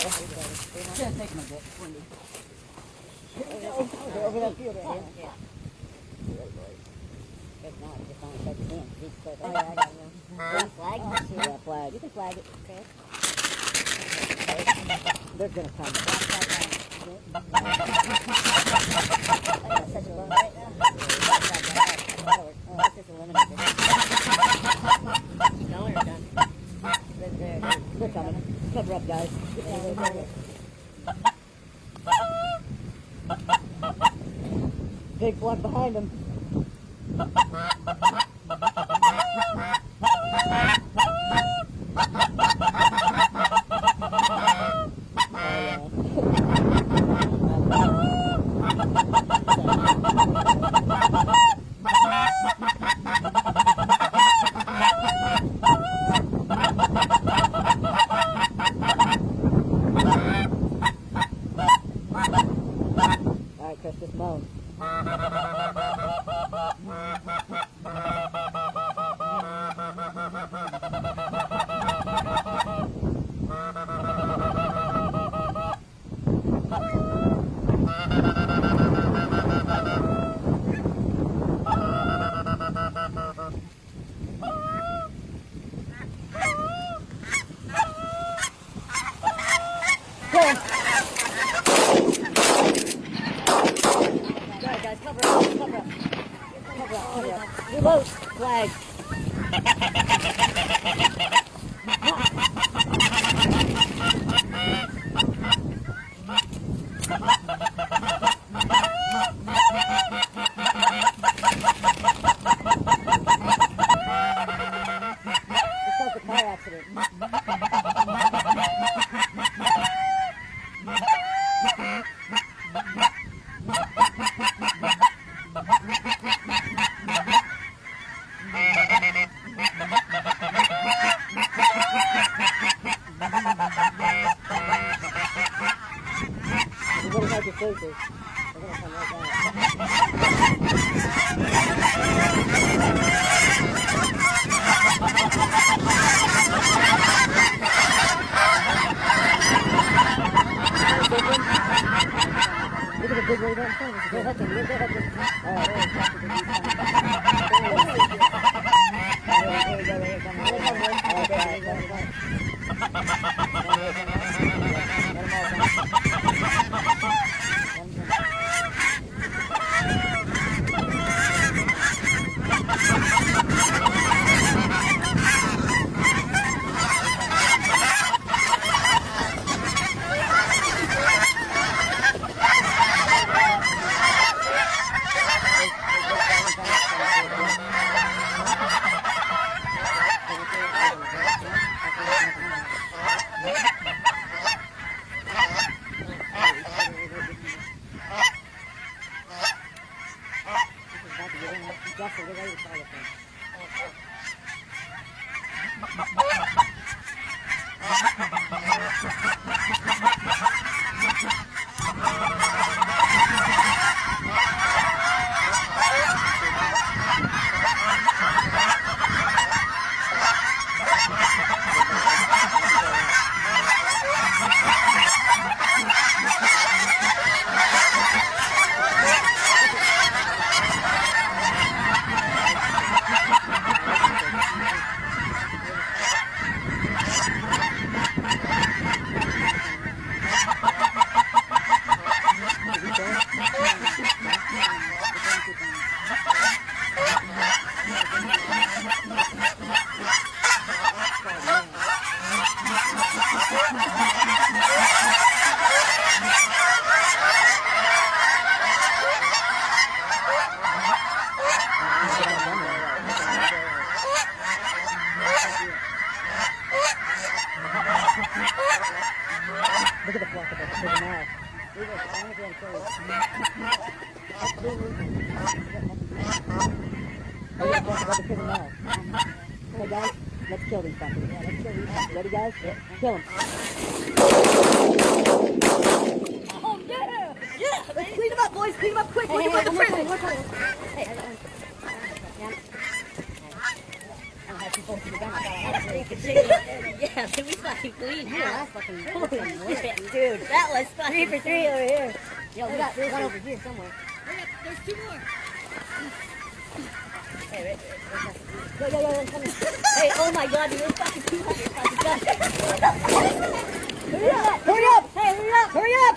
Can't take my bit. Windy. Over that field right here. Yeah. If not, just only take it in. He's close. Oh, yeah, I got you. Yeah, flag? Yeah, flag. You can flag it. Okay. They're gonna come. That's such a low right now. Oh, that's just eliminated. No, we're done. They're coming. Cover up, guys. Big flock behind them. Alright, Chris, just moan. Guys, cover up. Remote flag. This was a car accident. You're gonna have your faces. They're gonna come right down. Look at the big wave out in front of us. Go help them. Go help them. All right, there we go. Look at the flock of us. Look at now. Hey guys, let's kill these fuckers. Yeah, let's kill these fuckers. Ready guys? Yeah. Kill them. Oh, yeah! Yeah! Let's clean them up, boys. Clean them up quick. Look at the prison. Hey, I don't have people to the gun. Yeah, we fine. fucking clean. Yeah, that's fucking Holy whip shit. it, dude. That was fucking 3 for 3 over here. Yo, We got one over here somewhere. There's 2 more. Hey, wait, yo, coming. Hey, oh my god, you're fucking 200 fucking guys. Hurry up! Hurry up! Hey, hurry up! Hurry up!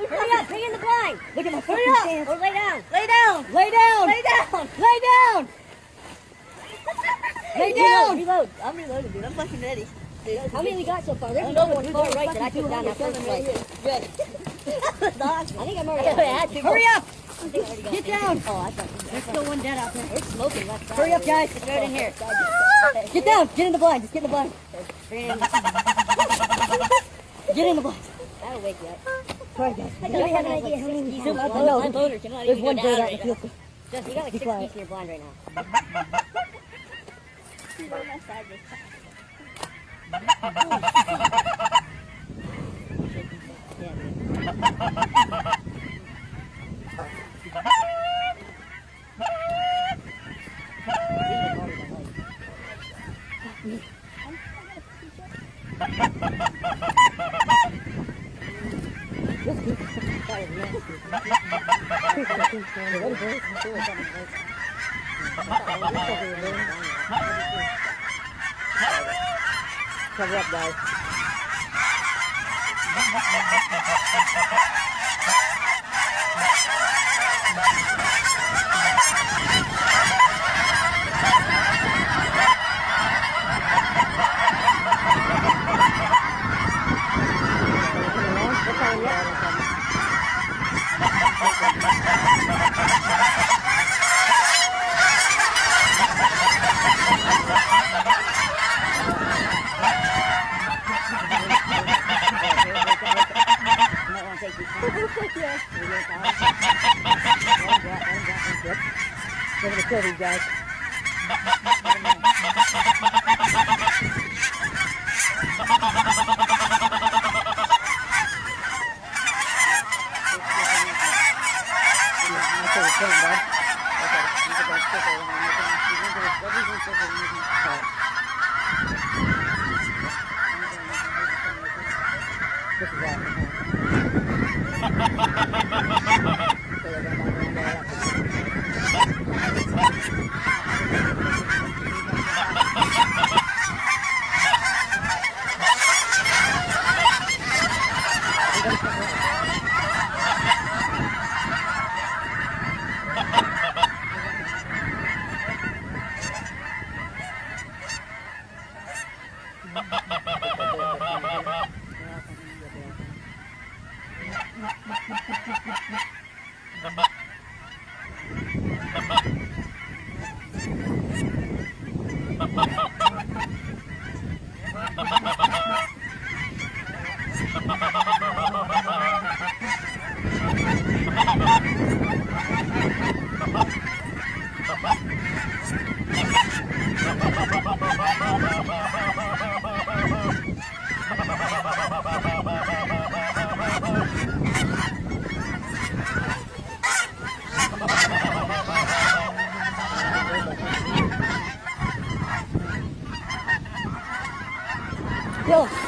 Hurry up! Bring in the blind! Look at my Hurry fucking up! stance. Or lay down! Lay down! Lay down! Lay down! Lay down! Lay down! Reload! I'm reloading, dude. I'm fucking ready. How many we got so far? There's I know another one one far fucking right that I took down that first fight. Good. I think I'm already Yeah, out. dude. Hurry up! Get Get down! Oh, I thought There's still one dead out there. there's smoking left side. Hurry up, guys. It's right in here. Get down! Get in the blind. Just get in the blind. Get in the blind. That'll wake you up. Sorry, guys. I Do you have an idea how many we have? I know. My boner cannot There's even one go bird down out in right the now. field. Just, you got like Be 6 quiet. piece in your blind right now. Cover up, guys. We're gonna kill these guys. Kill him.